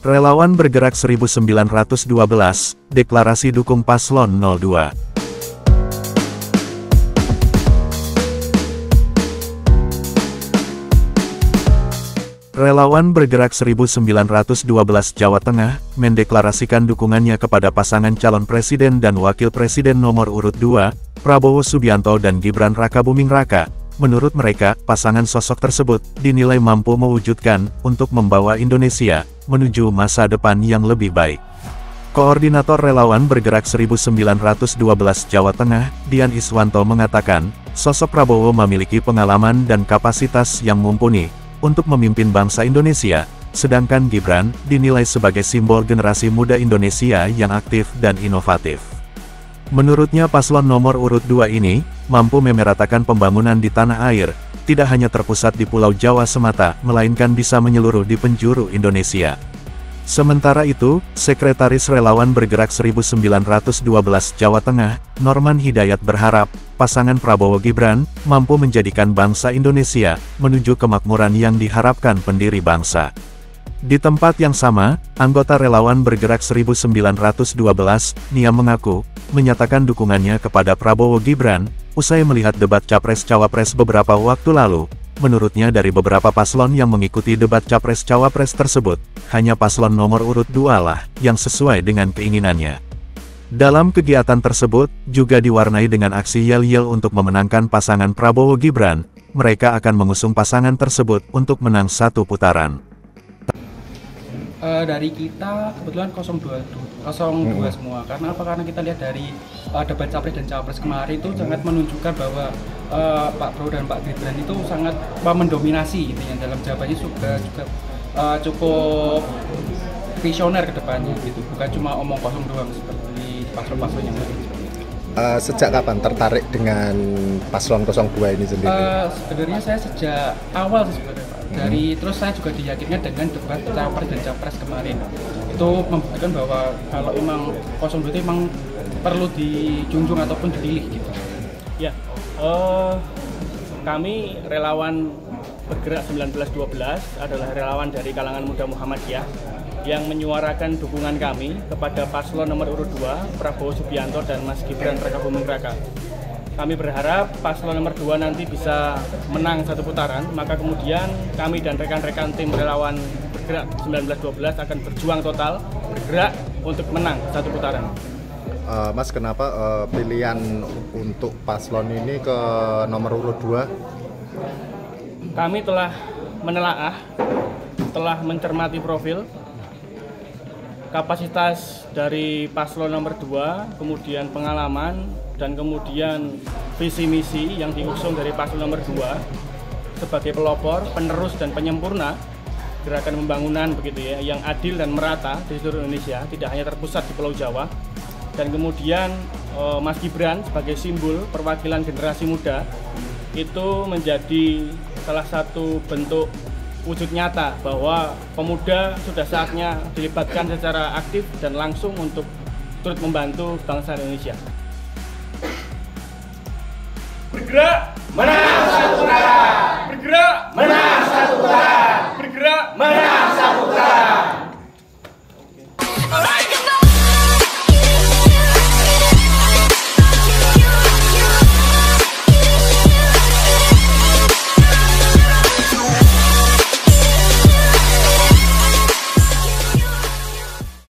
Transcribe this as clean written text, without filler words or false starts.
Relawan Bergerak 1912, deklarasi dukung Paslon 02. Relawan Bergerak 1912 Jawa Tengah, mendeklarasikan dukungannya kepada pasangan calon presiden dan wakil presiden nomor urut 2, Prabowo Subianto dan Gibran Rakabuming Raka. Menurut mereka, pasangan sosok tersebut dinilai mampu mewujudkan untuk membawa Indonesia menuju masa depan yang lebih baik. Koordinator Relawan Bergerak 1912 Jawa Tengah, Dian Iswanto mengatakan, sosok Prabowo memiliki pengalaman dan kapasitas yang mumpuni untuk memimpin bangsa Indonesia, sedangkan Gibran dinilai sebagai simbol generasi muda Indonesia yang aktif dan inovatif. Menurutnya paslon nomor urut 2 ini, mampu memeratakan pembangunan di tanah air, tidak hanya terpusat di Pulau Jawa semata, melainkan bisa menyeluruh di penjuru Indonesia. Sementara itu, Sekretaris Relawan Bergerak 1912 Jawa Tengah, Norman Hidayat berharap, pasangan Prabowo Gibran, mampu menjadikan bangsa Indonesia, menuju kemakmuran yang diharapkan pendiri bangsa. Di tempat yang sama, anggota Relawan Bergerak 1912, Nia mengaku, menyatakan dukungannya kepada Prabowo Gibran, usai melihat debat Capres-Cawapres beberapa waktu lalu. Menurutnya dari beberapa paslon yang mengikuti debat Capres-Cawapres tersebut, hanya paslon nomor urut 2 lah, yang sesuai dengan keinginannya. Dalam kegiatan tersebut, juga diwarnai dengan aksi yel-yel untuk memenangkan pasangan Prabowo Gibran, mereka akan mengusung pasangan tersebut untuk menang satu putaran. Dari kita kebetulan 02 semua. Karena apa? Karena kita lihat dari debat Capres dan Cawapres kemarin itu sangat menunjukkan bahwa Pak Prabowo dan Pak Gibran itu sangat mendominasi gitu ya, dalam jawabannya juga cukup visioner ke depannya gitu. Bukan cuma omong kosong doang seperti paslon-paslon yang lain. Sejak kapan tertarik dengan paslon 02 ini sendiri? Sebenarnya saya sejak awal sebenarnya Pak. Terus saya juga diyakinkan dengan debat Cawapres dan Capres kemarin. Itu membuktikan bahwa kalau emang 02 itu emang perlu dijunjung ataupun dipilih gitu. Ya, kami relawan Bergerak 1912 adalah relawan dari kalangan muda Muhammadiyah yang menyuarakan dukungan kami kepada paslon nomor urut 2, Prabowo Subianto dan Mas Gibran Rakabuming Raka. Kami berharap paslon nomor 2 nanti bisa menang satu putaran, maka kemudian kami dan rekan-rekan tim relawan Bergerak 1912 akan berjuang total, bergerak untuk menang satu putaran. Mas, kenapa pilihan untuk paslon ini ke nomor urut 2? Kami telah menelaah, telah mencermati profil, kapasitas dari paslon nomor 2, kemudian pengalaman, dan kemudian visi misi yang diusung dari paslon nomor 2 sebagai pelopor, penerus dan penyempurna gerakan pembangunan begitu ya, yang adil dan merata di seluruh Indonesia, tidak hanya terpusat di Pulau Jawa. Dan kemudian Mas Gibran sebagai simbol perwakilan generasi muda itu menjadi salah satu bentuk wujud nyata bahwa pemuda sudah saatnya dilibatkan secara aktif dan langsung untuk turut membantu bangsa Indonesia. Bergerak menang satu putaran. Bergerak menang satu putaran. Bergerak menang satu putaran.